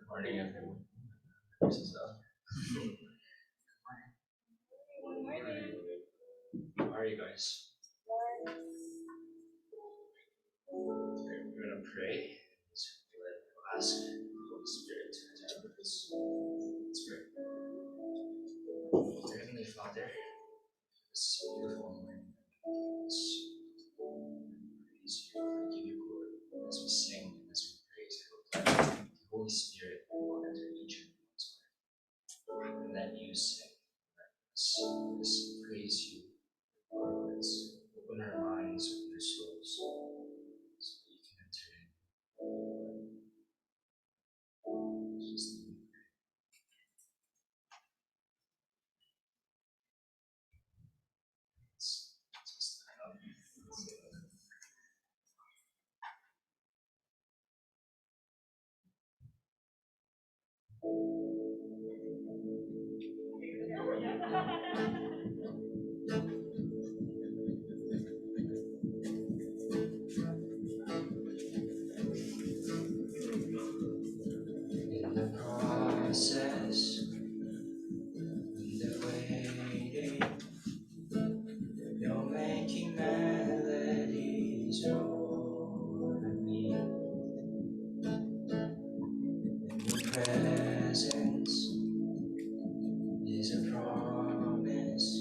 Morning, everyone. This is how are you guys? We're gonna pray. So we'll ask the Holy Spirit to help us. Let's pray. Dear Heavenly Father, this beautiful morning, let's praise you and give you glory as we sing and as we praise you. The Holy Spirit will enter each of us and let you sing. Let us praise you with our words. Open our minds, open our souls, so that you can enter in. Jesus' name. Just in the process, in the waiting, you're making melodies over me. Your presence is a promise.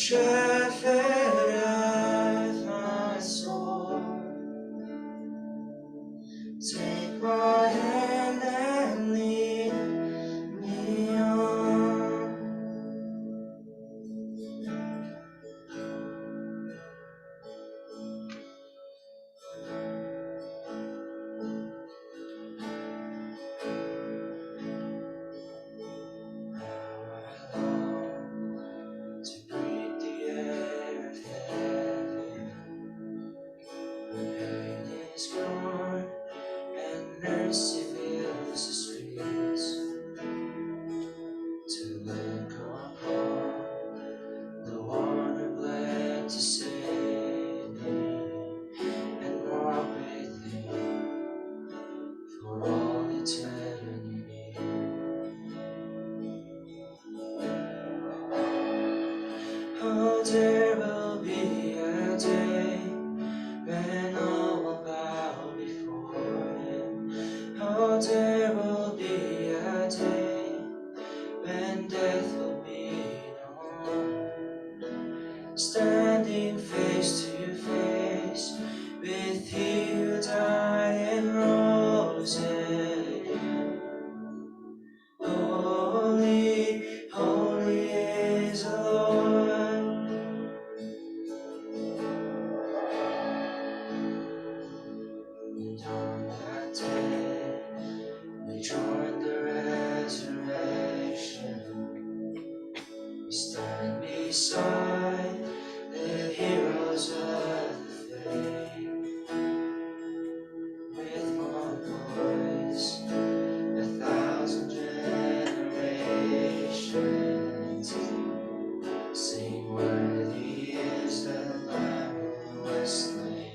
shepherd of my soul, take my hand and lead me on. How I long to breathe the air of heaven, when pain is gone and mercy fills the streets, to look upon the one who bled to save me, and walk with him for all eternity. Oh, there will be a day when all will bow before him. Oh, there will be a day when death will be no more, standing face to face with he who died and rose again. Holy, holy is the Lord. And on that day we join the resurrection. We stand beside the heroes of the faith, with one voice, 1,000 generations sing, worthy is the Lamb who was slain.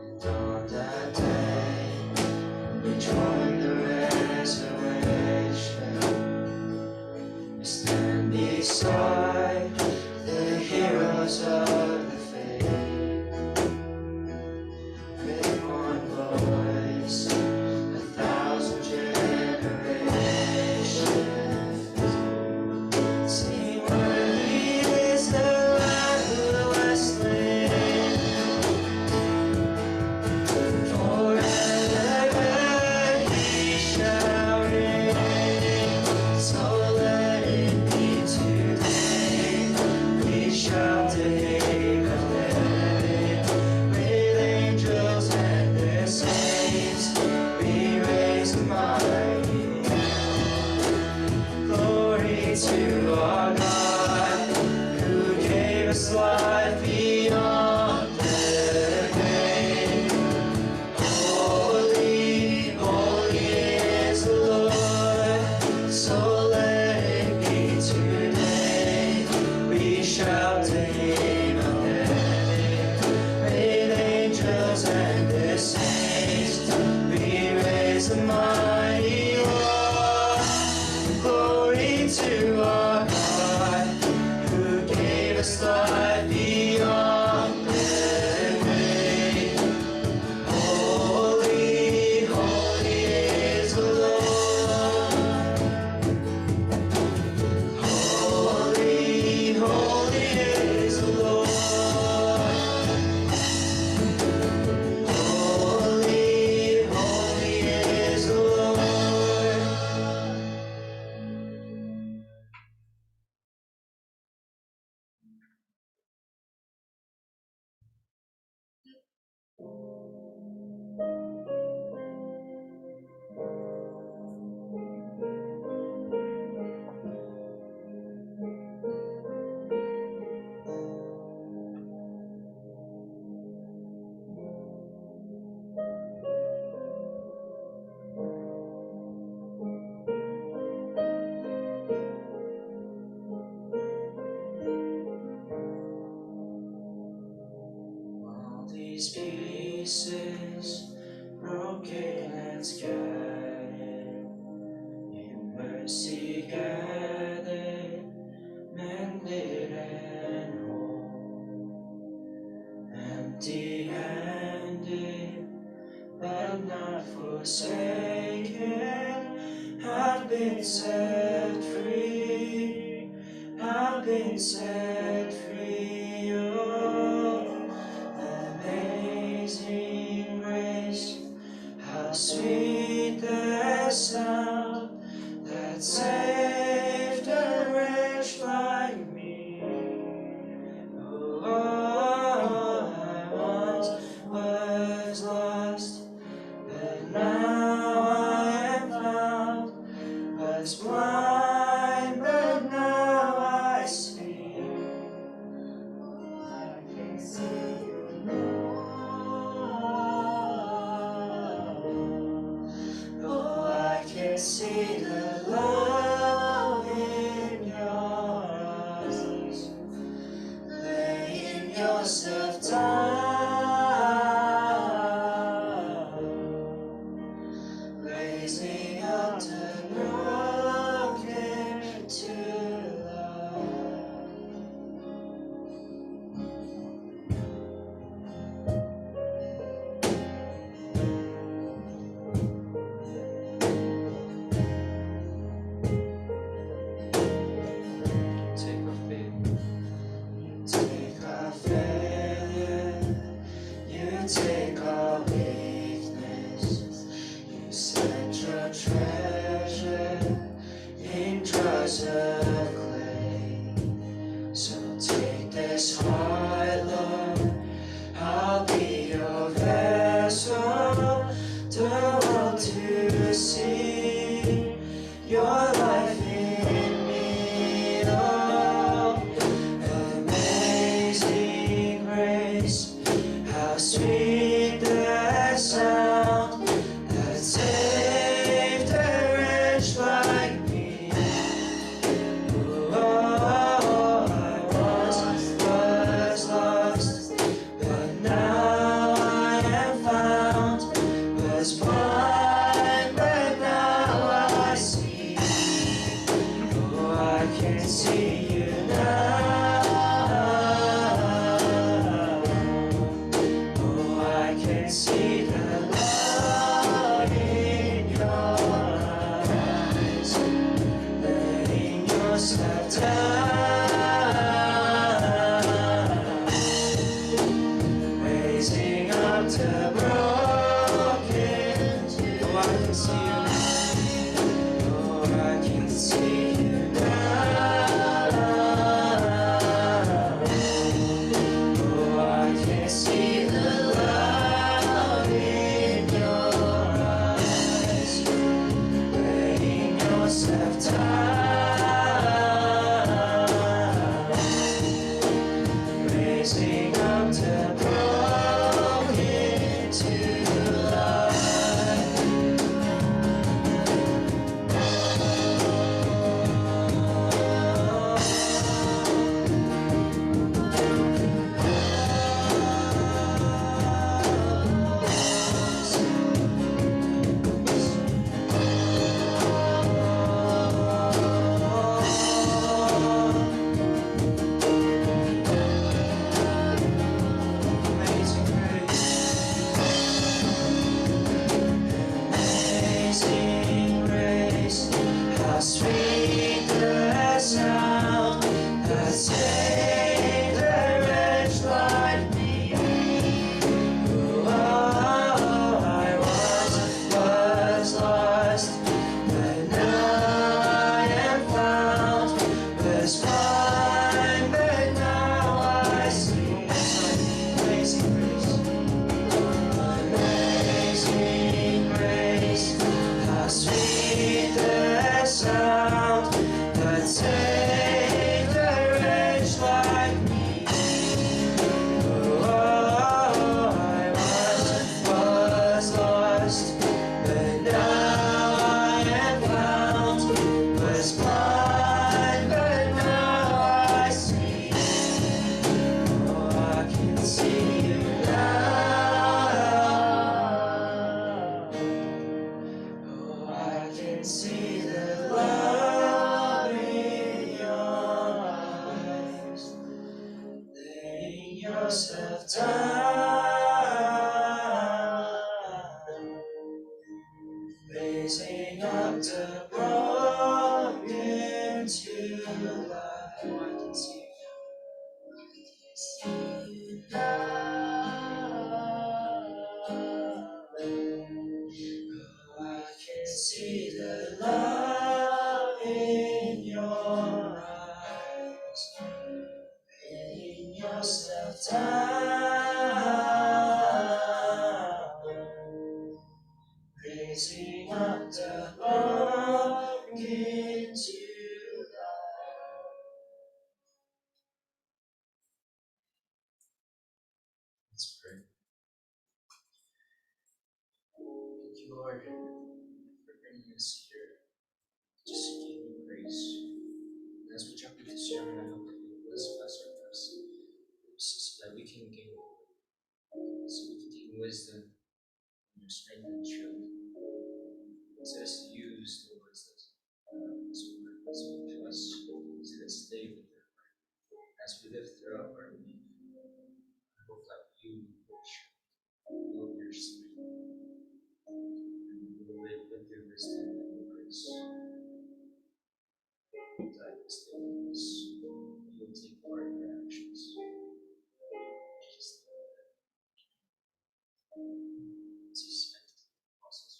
And on that day we join the resurrection. We stand beside the heroes of the faith, with one voice, 1,000 generations sing, worthy is the Lamb who was slain. Forever he shall reign, so let it be today. We shout the name of heaven, with angels and the saints. We raise a mighty glory to our God, who gave us life beyond the grave. Holy, holy is the Lord, so let it be today. We shout the name of heaven, with angels and the saints. We raise a mighty roar, glory to our God, who gave us life beyond the grave. Holy, holy is the Lord. Holy, holy is the Lord. Holy, holy is the Lord. All these pieces, broken and scattered, in mercy gathered, mended and whole, empty-handed, but not forsaken, have been set free, I've been set free. Oh, amazing grace, how sweet the sound that saved a wretch like me. Oh, I once was lost, but now I am found. Was blind, but now I see. I can see you now. Oh, I can see the love in your eyes, laying yourself down, raising up the broken to life. Take our faith, take our failure, you take our weakness, you send your treasure in jars of clay. So take this heart, Lord, I'll be your vessel, the world to see your life in me. Oh, amazing grace, how sweet the sound that saved a wretch like me. Oh, I once was lost, but now I am found. Was blind, but now I see. Oh, I can see you now. Oh, I can see the love in your eyes, letting yourself down, raising up the broken. Oh, I can see you now. Oh, I can see you now. Oh, I can see the love in your eyes, laying yourself down, raising up the broken to life. Amazing grace, amazing grace, how sweet the sound that saved a wretch like me. Oh, I once was lost, but now I am found. Was blind, but now I see. Amazing grace, amazing grace, how sweet the sound that saved a wretch like me. Oh, I once was lost, but now I am found. Was blind, but now I see. Oh, I can see you now. Oh, I can see the love in your eyes, laying yourself down, raising up the broken to life. Lord, for bringing us here to seek you praise. And as we jump into sermon, I hope that you bless our lips so that we can gain wisdom and your strength and truth. Set us to use the words that this word speak to us, so that stay with them. As we live throughout our week, I hope that you will your spirit and will live with your wisdom and your grace. That stay with us. You will take part in our actions. Jesus, suspect apostles.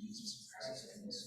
Jesus Christ, and his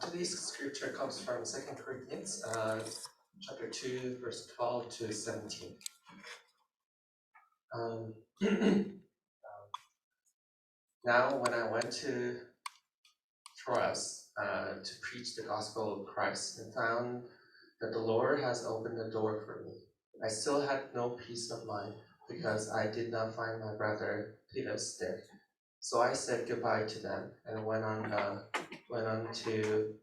Today's scripture comes from 2 Corinthians chapter 2, verse 12 to 17. Now, when I went to Troas to preach the gospel of Christ and found that the Lord has opened the door for me, I still had no peace of mind because I did not find my brother Titus there. So I said goodbye to them and went on to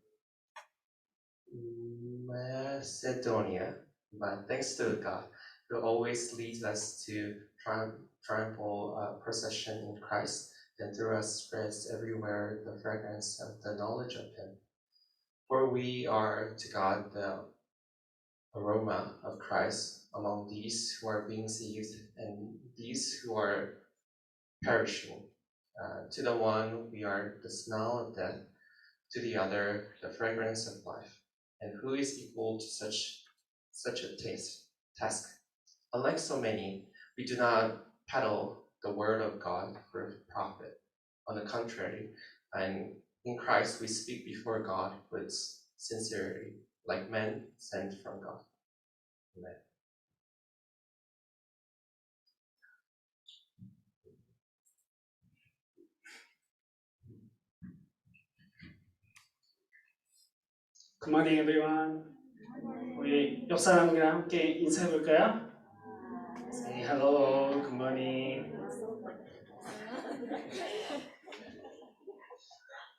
Macedonia. But thanks to God, who always leads us to triumphal procession in Christ, and through us spreads everywhere the fragrance of the knowledge of Him. For we are to God the aroma of Christ among these who are being saved and these who are perishing. To the one we are the smell of death, to the other the fragrance of life. And who is equal to such a task? Unlike so many, we do not peddle the word of God for profit. On the contrary, and in Christ we speak before God with sincerity, like men sent from God. Amen. Good morning, everyone. 우리 옆 사람들이랑 함께 인사해 볼까요? Say hello. Good morning.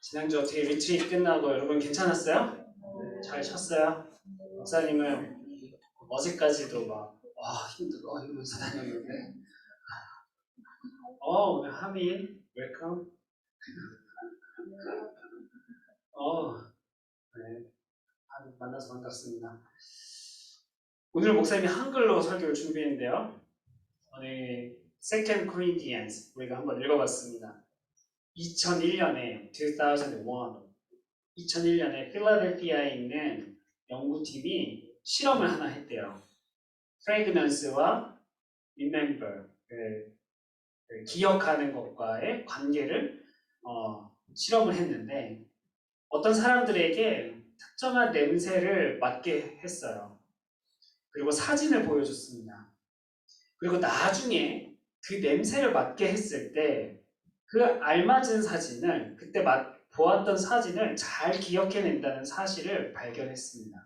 지난주 어떻게 리트리트 끝나고 여러분 괜찮았어요? 잘 쉬었어요? 목사님은 어제까지도 막 힘들어 이러면서 다녔는데 오늘 하민 웰컴. 네, 만나서 반갑습니다. 오늘 목사님이 한글로 설교를 준비했는데요. 오늘 2 Corinthians 우리가 한번 읽어봤습니다. 2001년에 필라델피아에 있는 연구팀이 실험을 하나 했대요. fragrance와 remember, 기억하는 것과의 관계를 실험을 했는데 어떤 사람들에게 특정한 냄새를 맡게 했어요. 그리고 사진을 보여줬습니다. 그리고 나중에 그 냄새를 맡게 했을 때 그 알맞은 사진을 그때 보았던 사진을 잘 기억해낸다는 사실을 발견했습니다.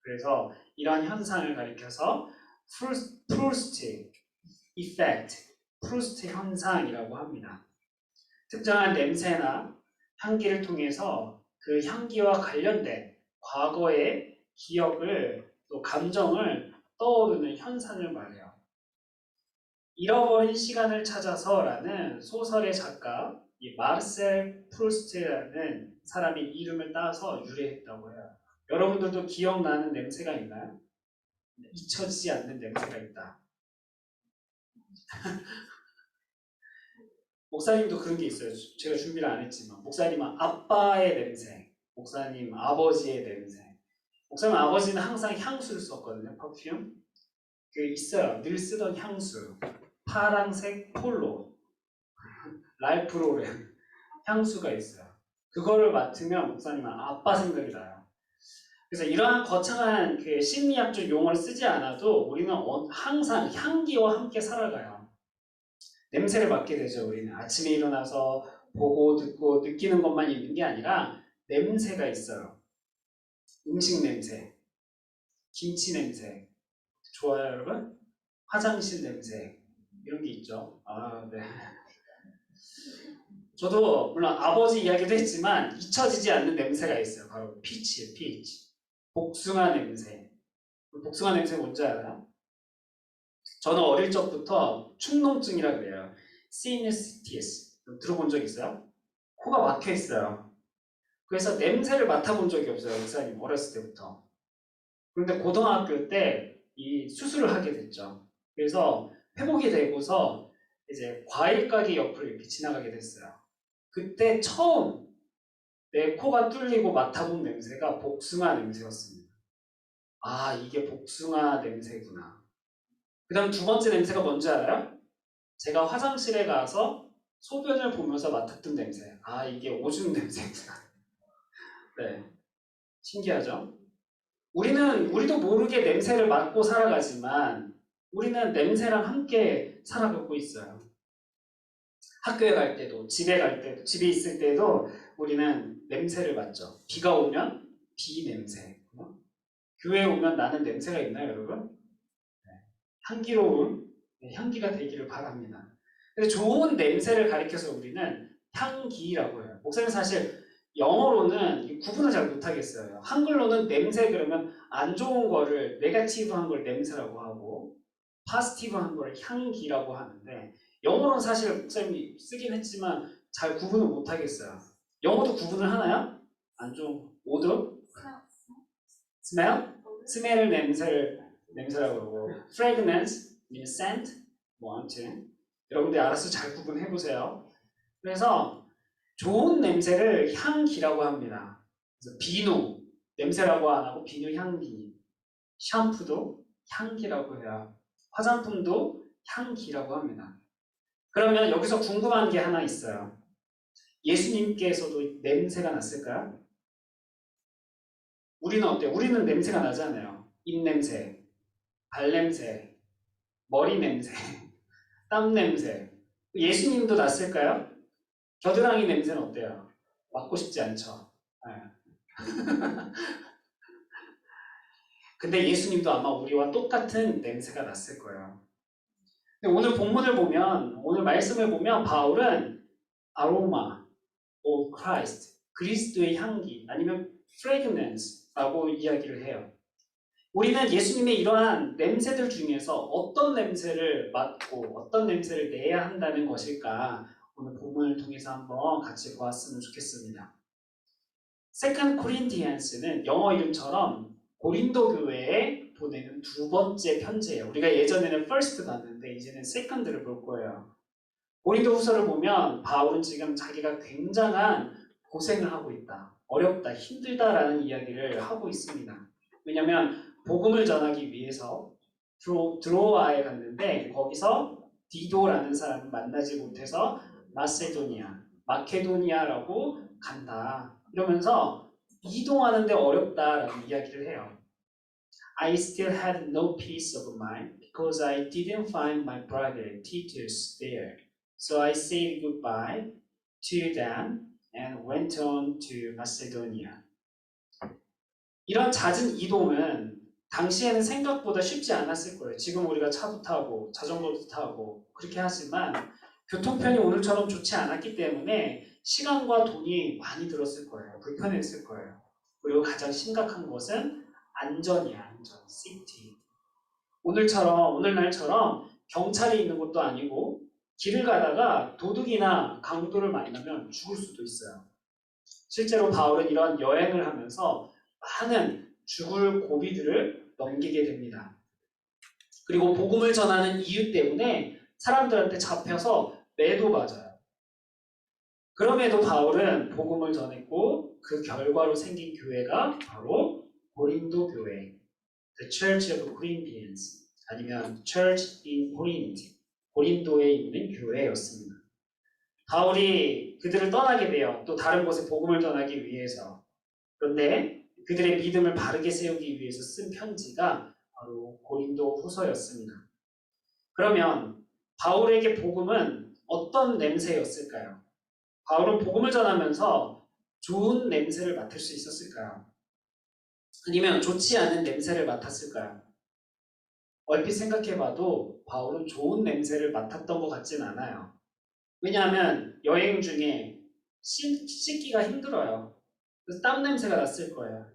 그래서 이런 현상을 가리켜서 프루스트 이펙트, 프루스트 현상이라고 합니다. 특정한 냄새나 향기를 통해서 그 향기와 관련된 과거의 기억을 또 감정을 떠오르는 현상을 말해요. 잃어버린 시간을 찾아서라는 소설의 작가 마르셀 프루스트라는 사람이 이름을 따서 유래했다고 해요. 여러분들도 기억나는 냄새가 있나요? 잊혀지지 않는 냄새가 있다. 목사님도 그런 게 있어요. 제가 준비를 안 했지만 목사님은 아빠의 냄새, 목사님 아버지의 냄새. 목사님 아버지는 항상 향수를 썼거든요. 퍼퓸. 그 있어요. 늘 쓰던 향수. 파랑색 폴로, 랄프 로렌 향수가 있어요. 그거를 맡으면 목사님은 아빠 생각이 나요. 그래서 이러한 거창한 그 심리학적 용어를 쓰지 않아도 우리는 항상 향기와 함께 살아가요. 냄새를 맡게 되죠. 우리는 아침에 일어나서 보고 듣고 느끼는 것만 있는 게 아니라 냄새가 있어요. 음식 냄새, 김치 냄새, 좋아요 여러분? 화장실 냄새 이런 게 있죠. 아, 네. 저도 물론 아버지 이야기도 했지만 잊혀지지 않는 냄새가 있어요. 바로 피치예요. 피치. 복숭아 냄새. 복숭아 냄새 뭔지 알아요? 저는 어릴 적부터 축농증이라 그래요. 시니스티스 들어본 적 있어요? 코가 막혀 있어요. 그래서 냄새를 맡아본 적이 없어요. 목사님 어렸을 때부터. 그런데 고등학교 때 이 수술을 하게 됐죠. 그래서 회복이 되고서 이제 과일 가게 옆으로 이렇게 지나가게 됐어요. 그때 처음 내 코가 뚫리고 맡아본 냄새가 복숭아 냄새였습니다. 아, 이게 복숭아 냄새구나. 그 다음 두 번째 냄새가 뭔지 알아요? 제가 화장실에 가서 소변을 보면서 맡았던 냄새. 아, 이게 오줌 냄새구나. 네, 신기하죠? 우리도 모르게 냄새를 맡고 살아가지만 우리는 냄새랑 함께 살아가고 있어요. 학교에 갈 때도, 집에 갈 때도, 집에 있을 때도 우리는 냄새를 맡죠. 비가 오면 비 냄새. 교회에 오면 나는 냄새가 있나요, 여러분? 네. 향기로운 향기가 되기를 바랍니다. 근데 좋은 냄새를 가리켜서 우리는 향기라고 해요. 목사님 사실 영어로는 구분을 잘 못하겠어요. 한글로는 냄새 그러면 안 좋은 거를 네거티브한 걸 냄새라고 하고 파지티브한 걸 향기라고 하는데 영어로는 사실 목사님이 쓰긴 했지만 잘 구분을 못하겠어요. 영어도 구분을 하나요? 안 좋은 오도? smell? 스멜을 냄새라고 그러고 fragrance, scent 뭐 아무튼 여러분들이 알아서 잘 구분해보세요. 그래서 좋은 냄새를 향기라고 합니다. 그래서 비누, 냄새라고 안 하고 비누 향기. 샴푸도 향기라고 해요. 화장품도 향기라고 합니다. 그러면 여기서 궁금한 게 하나 있어요. 예수님께서도 냄새가 났을까요? 우리는 어때요? 우리는 냄새가 나잖아요. 입냄새, 발냄새, 머리 냄새, 땀 냄새. 예수님도 났을까요? 겨드랑이 냄새는 어때요? 맡고 싶지 않죠? 네. 근데 예수님도 아마 우리와 똑같은 냄새가 났을 거예요. 근데 오늘 본문을 보면, 오늘 말씀을 보면 바울은 아로마, of Christ, 그리스도의 향기, 아니면 fragrance라고 이야기를 해요. 우리는 예수님의 이러한 냄새들 중에서 어떤 냄새를 맡고 어떤 냄새를 내야 한다는 것일까 오늘 본문을 통해서 한번 같이 보았으면 좋겠습니다. 세컨드 코린티안스는 영어 이름처럼 고린도 교회에 보내는 두 번째 편지예요. 우리가 예전에는 first 봤는데 이제는 second를 볼 거예요. 고린도 후서를 보면 바울은 지금 자기가 굉장한 고생을 하고 있다. 어렵다, 힘들다라는 이야기를 하고 있습니다. 왜냐하면 복음을 전하기 위해서 드로아에 갔는데 거기서 디도라는 사람을 만나지 못해서 마케도니아라고 간다. 이러면서 이동하는데 어렵다라는 이야기를 해요. I still had no peace of mind because I didn't find my brother Titus there. So I said goodbye to them and went on to Macedonia. 이런 잦은 이동은 당시에는 생각보다 쉽지 않았을 거예요. 지금 우리가 차도 타고 자전거도 타고 그렇게 하지만 교통편이 오늘처럼 좋지 않았기 때문에 시간과 돈이 많이 들었을 거예요. 불편했을 거예요. 그리고 가장 심각한 것은 안전이야. 안전, safety. 오늘날처럼 경찰이 있는 것도 아니고 길을 가다가 도둑이나 강도를 만나면 죽을 수도 있어요. 실제로 바울은 이런 여행을 하면서 많은 죽을 고비들을 넘기게 됩니다. 그리고 복음을 전하는 이유 때문에 사람들한테 잡혀서 매도 맞아요. 그럼에도 바울은 복음을 전했고 그 결과로 생긴 교회가 바로 고린도 교회, The Church of Corinthians, 아니면 Church in Corinth, 고린도에 있는 교회였습니다. 바울이 그들을 떠나게 돼요. 또 다른 곳에 복음을 전하기 위해서. 그런데 그들의 믿음을 바르게 세우기 위해서 쓴 편지가 바로 고린도 후서였습니다. 그러면 바울에게 복음은 어떤 냄새였을까요? 바울은 복음을 전하면서 좋은 냄새를 맡을 수 있었을까요? 아니면 좋지 않은 냄새를 맡았을까요? 얼핏 생각해봐도 바울은 좋은 냄새를 맡았던 것 같진 않아요. 왜냐하면 여행 중에 씻기가 힘들어요. 그래서 땀 냄새가 났을 거예요.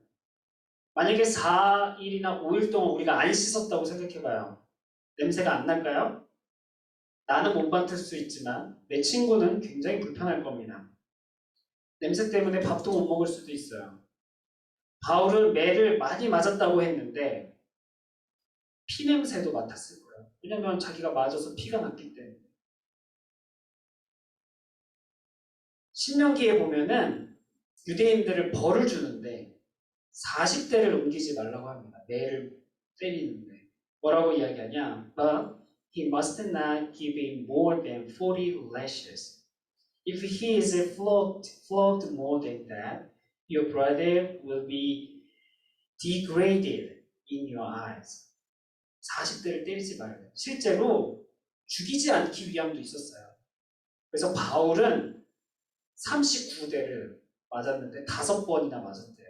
만약에 4일이나 5일 동안 우리가 안 씻었다고 생각해봐요. 냄새가 안 날까요? 나는 못 맡을 수 있지만 내 친구는 굉장히 불편할 겁니다. 냄새 때문에 밥도 못 먹을 수도 있어요. 바울은 매를 많이 맞았다고 했는데 피 냄새도 맡았을 거예요. 왜냐면 자기가 맞아서 피가 났기 때문에. 신명기에 보면은 유대인들을 벌을 주는데 40대를 넘기지 말라고 합니다. 매를 때리는데. 뭐라고 이야기하냐? But he must not give him more than 40 lashes. If he is flogged more than that, your brother will be degraded in your eyes. 40대를 때리지 말아요. 실제로 죽이지 않기 위함도 있었어요. 그래서 바울은 39대를 맞았는데 5번이나 맞았대요.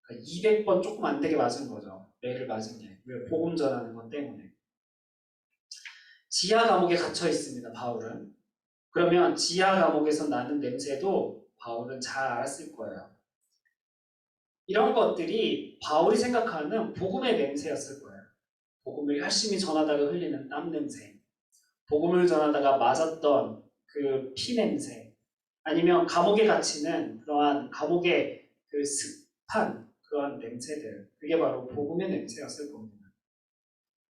그러니까 200번 조금 안 되게 맞은 거죠. 매를 맞은 게. 왜? 복음 전하는 것 때문에. 지하 감옥에 갇혀 있습니다. 바울은. 그러면 지하 감옥에서 나는 냄새도 바울은 잘 알았을 거예요. 이런 것들이 바울이 생각하는 복음의 냄새였을 거예요. 복음을 열심히 전하다가 흘리는 땀 냄새, 복음을 전하다가 맞았던 그 피 냄새, 아니면 감옥에 갇히는 그러한 감옥의 그 습한 그러한 냄새들, 그게 바로 복음의 냄새였을 겁니다.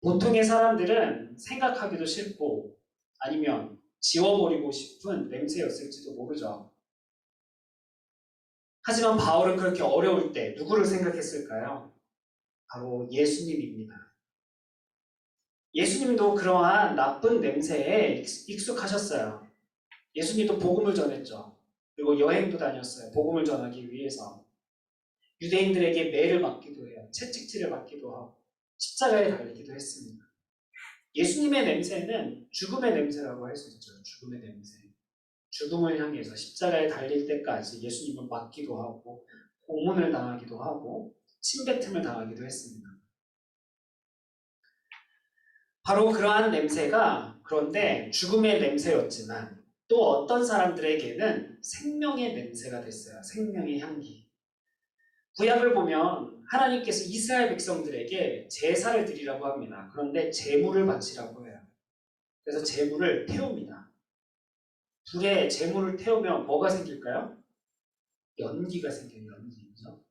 보통의 사람들은 생각하기도 싫고 아니면 지워버리고 싶은 냄새였을지도 모르죠. 하지만 바울은 그렇게 어려울 때 누구를 생각했을까요? 바로 예수님입니다. 예수님도 그러한 나쁜 냄새에 익숙하셨어요. 예수님도 복음을 전했죠. 그리고 여행도 다녔어요. 복음을 전하기 위해서. 유대인들에게 매를 맞기도 해요. 채찍질을 맞기도 하고 십자가에 달리기도 했습니다. 예수님의 냄새는 죽음의 냄새라고 할 수 있죠. 죽음의 냄새. 죽음을 향해서 십자가에 달릴 때까지 예수님을 맞기도 하고 고문을 당하기도 하고 침뱉음을 당하기도 했습니다. 바로 그러한 냄새가 그런데 죽음의 냄새였지만 또 어떤 사람들에게는 생명의 냄새가 됐어요. 생명의 향기. 구약을 보면 하나님께서 이스라엘 백성들에게 제사를 드리라고 합니다. 그런데 제물을 바치라고 해요. 그래서 제물을 태웁니다. 불에 제물을 태우면 뭐가 생길까요? 연기가 생겨요. 연기죠.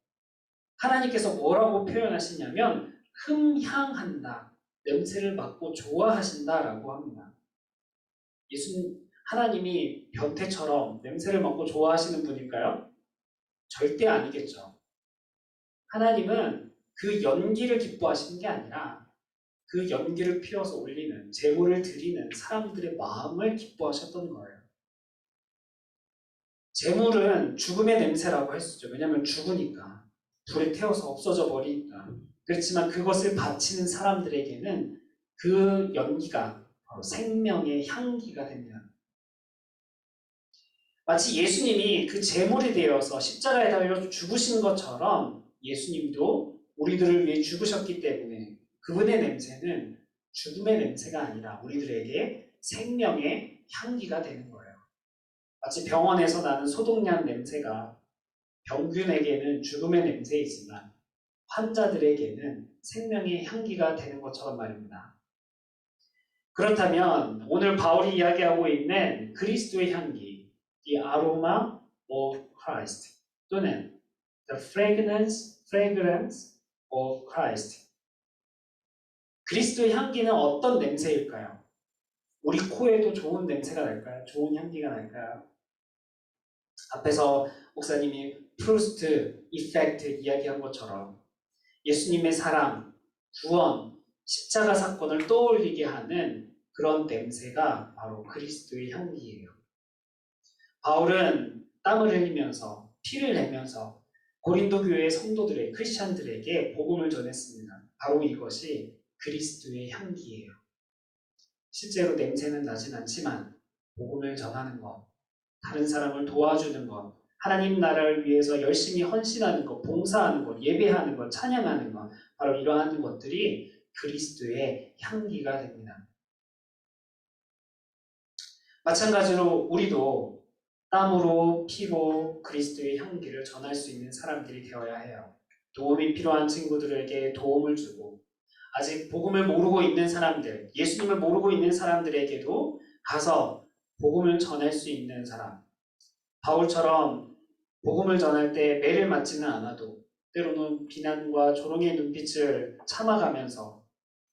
하나님께서 뭐라고 표현하시냐면 흠향한다. 냄새를 맡고 좋아하신다라고 합니다. 하나님이 변태처럼 냄새를 맡고 좋아하시는 분일까요? 절대 아니겠죠. 하나님은 그 연기를 기뻐하시는 게 아니라 그 연기를 피워서 올리는, 제물을 드리는 사람들의 마음을 기뻐하셨던 거예요. 제물은 죽음의 냄새라고 할 수 있죠. 왜냐하면 죽으니까. 불에 태워서 없어져 버리니까. 그렇지만 그것을 바치는 사람들에게는 그 연기가 바로 생명의 향기가 됩니다. 마치 예수님이 그 제물이 되어서 십자가에 달려 죽으신 것처럼 예수님도 우리들을 위해 죽으셨기 때문에 그분의 냄새는 죽음의 냄새가 아니라 우리들에게 생명의 향기가 되는 거예요. 마치 병원에서 나는 소독약 냄새가 병균에게는 죽음의 냄새이지만 환자들에게는 생명의 향기가 되는 것처럼 말입니다. 그렇다면 오늘 바울이 이야기하고 있는 그리스도의 향기, the aroma of Christ 또는 the fragrance of Christ, 그리스도의 향기는 어떤 냄새일까요? 우리 코에도 좋은 냄새가 날까요? 좋은 향기가 날까요? 앞에서 목사님이 프루스트 이펙트 이야기한 것처럼 예수님의 사랑, 구원, 십자가 사건을 떠올리게 하는 그런 냄새가 바로 그리스도의 향기예요. 바울은 땀을 흘리면서 피를 내면서 고린도 교회의 성도들의 크리스찬들에게 복음을 전했습니다. 바로 이것이 그리스도의 향기예요. 실제로 냄새는 나진 않지만 복음을 전하는 것, 다른 사람을 도와주는 것, 하나님 나라를 위해서 열심히 헌신하는 것, 봉사하는 것, 예배하는 것, 찬양하는 것, 바로 이러한 것들이 그리스도의 향기가 됩니다. 마찬가지로 우리도 땀으로 피로 그리스도의 향기를 전할 수 있는 사람들이 되어야 해요. 도움이 필요한 친구들에게 도움을 주고 아직 복음을 모르고 있는 사람들, 예수님을 모르고 있는 사람들에게도 가서 복음을 전할 수 있는 사람. 바울처럼 복음을 전할 때 매를 맞지는 않아도 때로는 비난과 조롱의 눈빛을 참아가면서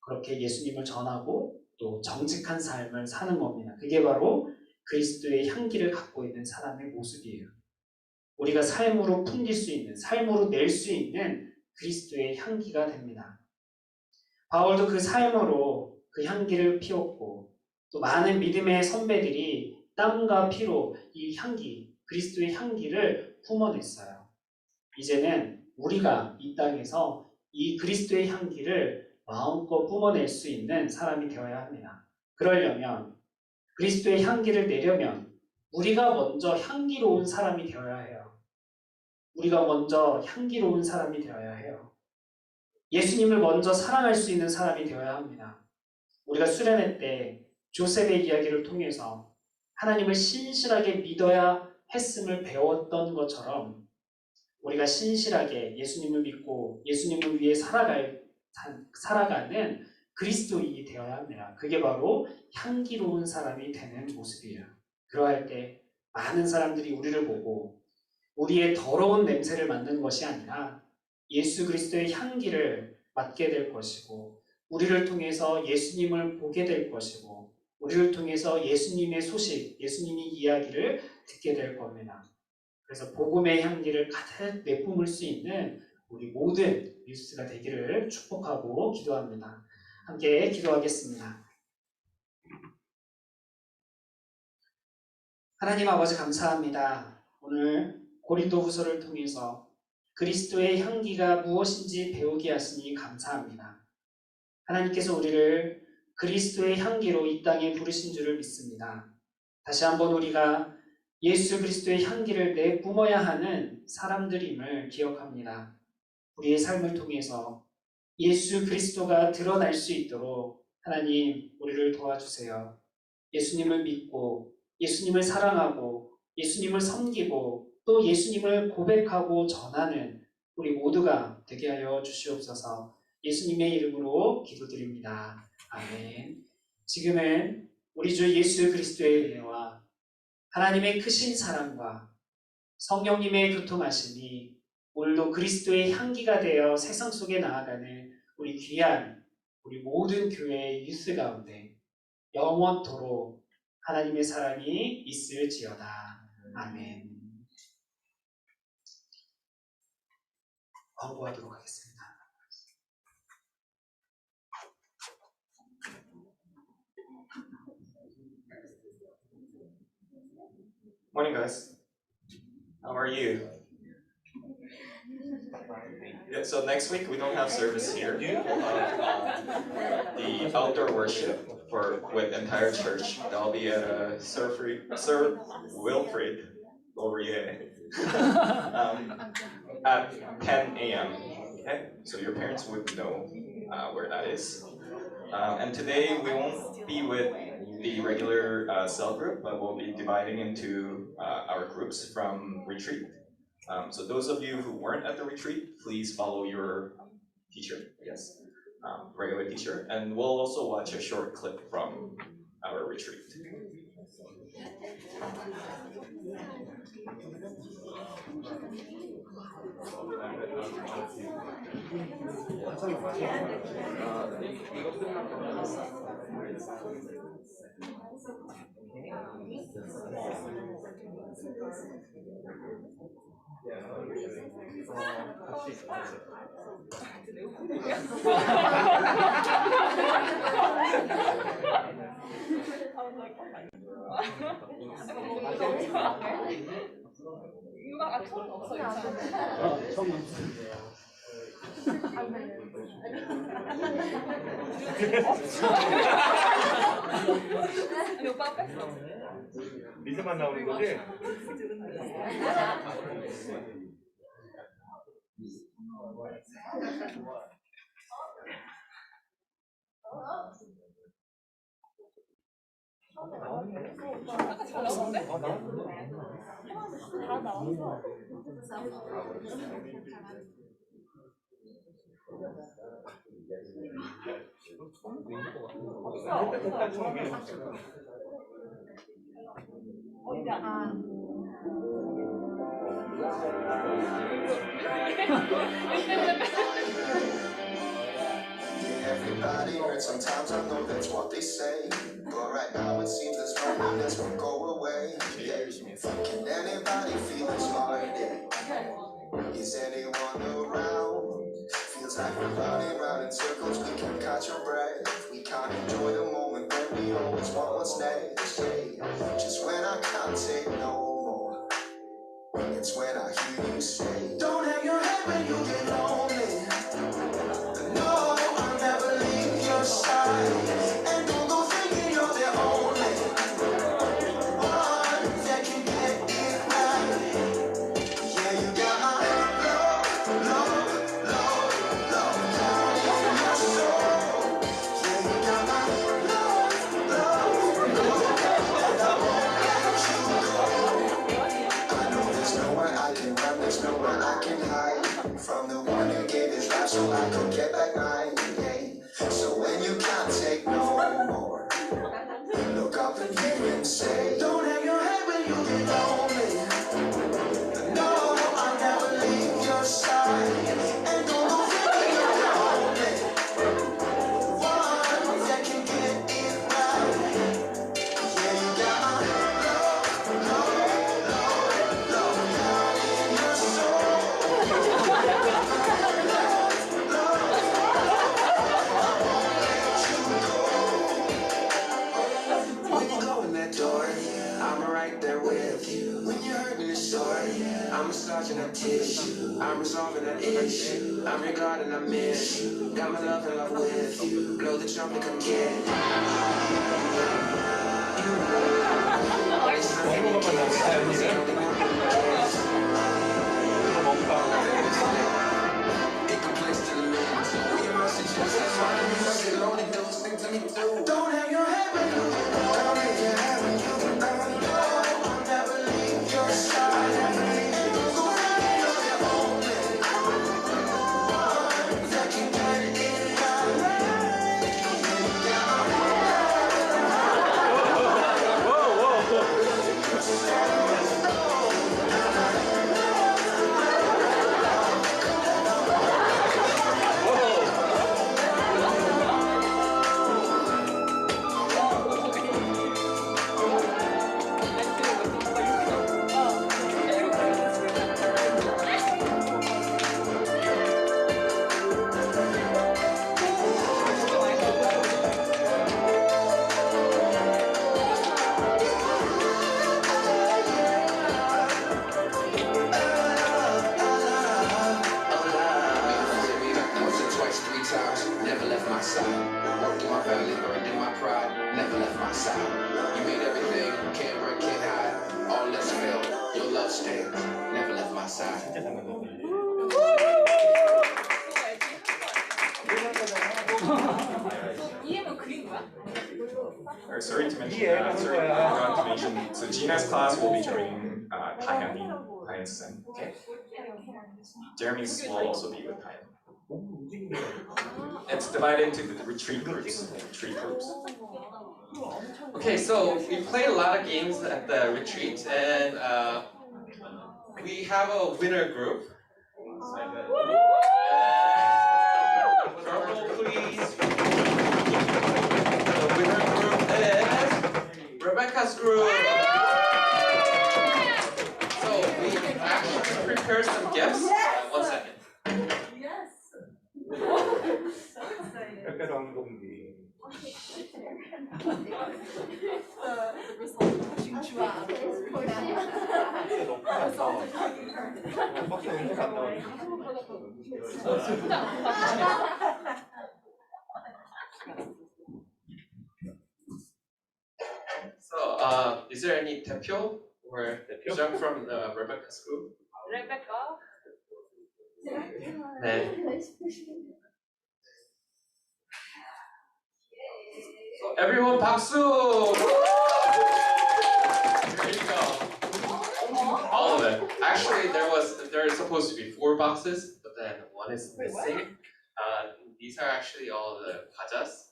그렇게 예수님을 전하고 또 정직한 삶을 사는 겁니다. 그게 바로 그리스도의 향기를 갖고 있는 사람의 모습이에요. 우리가 삶으로 풍길 수 있는, 삶으로 낼 수 있는 그리스도의 향기가 됩니다. 바울도 그 삶으로 그 향기를 피웠고 또 많은 믿음의 선배들이 땀과 피로 이 향기, 그리스도의 향기를 품어냈어요. 이제는 우리가 이 땅에서 이 그리스도의 향기를 마음껏 뿜어낼 수 있는 사람이 되어야 합니다. 그러려면 그리스도의 향기를 내려면 우리가 먼저 향기로운 사람이 되어야 해요. 우리가 먼저 향기로운 사람이 되어야 해요. 예수님을 먼저 사랑할 수 있는 사람이 되어야 합니다. 우리가 수련회 때 조셉의 이야기를 통해서 하나님을 신실하게 믿어야 했음을 배웠던 것처럼 우리가 신실하게 예수님을 믿고 예수님을 위해 살아가는 그리스도인이 되어야 합니다. 그게 바로 향기로운 사람이 되는 모습이에요. 그러할 때 많은 사람들이 우리를 보고 우리의 더러운 냄새를 맡는 것이 아니라 예수 그리스도의 향기를 맡게 될 것이고 우리를 통해서 예수님을 보게 될 것이고 우리를 통해서 예수님의 소식, 예수님의 이야기를 듣게 될 겁니다. 그래서 복음의 향기를 가득 내뿜을 수 있는 우리 모든 뉴스가 되기를 축복하고 기도합니다. 함께 기도하겠습니다. 하나님 아버지 감사합니다. 오늘 고린도후서를 통해서 그리스도의 향기가 무엇인지 배우게 하시니 감사합니다. 하나님께서 우리를 그리스도의 향기로 이 땅에 부르신 줄을 믿습니다. 다시 한번 우리가 예수 그리스도의 향기를 내뿜어야 하는 사람들임을 기억합니다. 우리의 삶을 통해서 예수 그리스도가 드러날 수 있도록 하나님 우리를 도와주세요. 예수님을 믿고 예수님을 사랑하고 예수님을 섬기고 또 예수님을 고백하고 전하는 우리 모두가 되게 하여 주시옵소서. 예수님의 이름으로 기도드립니다. 아멘. 지금은 우리 주 예수 그리스도의 은혜와 하나님의 크신 사랑과 성령님의 교통하심이 오늘도 그리스도의 향기가 되어 세상 속에 나아가는 우리 귀한 우리 모든 교회의 유스 가운데 영원토록 하나님의 사랑이 있을지어다. 아멘. 광고하도록 하겠습니다. Morning, guys. How are you? Yeah, so next week we don't have service here. We'll have the outdoor worship with entire church. That'll be at Sir Wilfrid Laurier at 10 a.m. Okay, so your parents would know where that is. And today we won't be with the regular cell group, but we'll be dividing into our groups from retreat. So those of you who weren't at the retreat, please follow your teacher, I guess, regular teacher, and we'll also watch a short clip from our retreat. 처음 넘치는데요. 미세만 나오는 거지? 잘 나오는데? 다 나와서 Everybody hurts sometimes, I know that's what they say. But right now it seems this loneliness won't go away. Yeah. Can anybody feel this heartache? Is anyone around? Feels like we're running round in circles, we can't catch our breath. We can't enjoy the moment when we always want what's next. Yeah. Just when I can't take no more, it's when I hear you say, don't hang your head when you get lonely. No, I'll never leave your side. And don't go thinking you're the only one that can get it right. Yeah, you got my love, love, love, love down in your soul. Yeah, you got my love, love, love, and I won't let you go. I know there's nowhere I can run, there's nowhere I can hide from the one who gave his life so I could get back mine. Yeah. So when you can't take no more, look up and you and say, don't hang your head when you get lonely. No, I'll never leave your side. And don't go thinking you're the only one that can get it right. Yeah, you got my love, love, love, love down in your soul. When you go in that door, I'm right there with you. When you're hurting and sore, I'm massaging that tissue. I'm resolving that issue. I'm regarding, I miss you. Got my love and love with you. Blow the trumpet, come get it. Don't hang your head when you get down. Don't hang your head when you get down. No, I'll never leave your side. And don't go thinking you're the only one that can get it right. You got never left my side. Worked in my family, burned in my pride, never left my side. You made everything, can't run, can't hide. All else failed, your love stands, never left my side. EM은 그린 거야? Sorry to mention, I forgot to mention. So Gina's class will be joining Taehyung Sen. Okay. Jeremy's will also be with Taehyung. It's divided into the retreat groups. Okay, so we played a lot of games at the retreat, and we have a winner group. Drum roll, please. The winner group is Rebecca's group. So we actually prepared some gifts. One second. 빼빼로 한 공기. 너무 크다. 박스 엄청 안 나오네. So, is there any 대표 or jump from the Rebecca's group? 레베카. 네. So everyone 박수! There you go. All of it. Actually, there is supposed to be 4 boxes, but then one is missing. These are actually all the 과자s.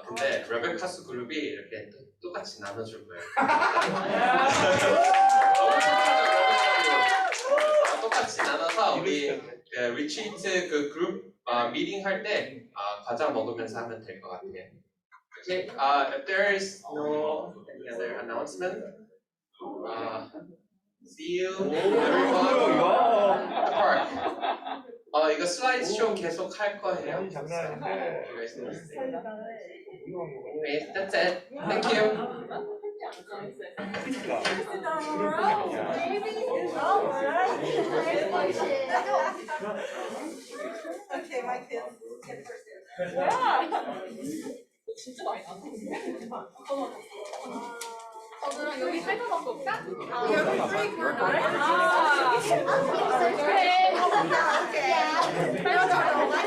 근데 레베카스 그룹이 이렇게 똑같이 나눠줄 거예요. 너무 착하죠, 똑같이 나눠서 우리 리트리트 그 그룹 미팅 할 때 과자 먹으면서 하면 될 것 같아요. Okay, if there is no any other announcement, see you everyone at the park. 이거 슬라이드 쇼 계속 할 거예요. 아니, 장난 아닌데. You guys know. 이거 한 거. Okay, that's it. Thank you. Okay, my kids get first. 진짜 많이 나. 저는 여기 뺏어놓고 올까? 여기 free for 그래? 그래.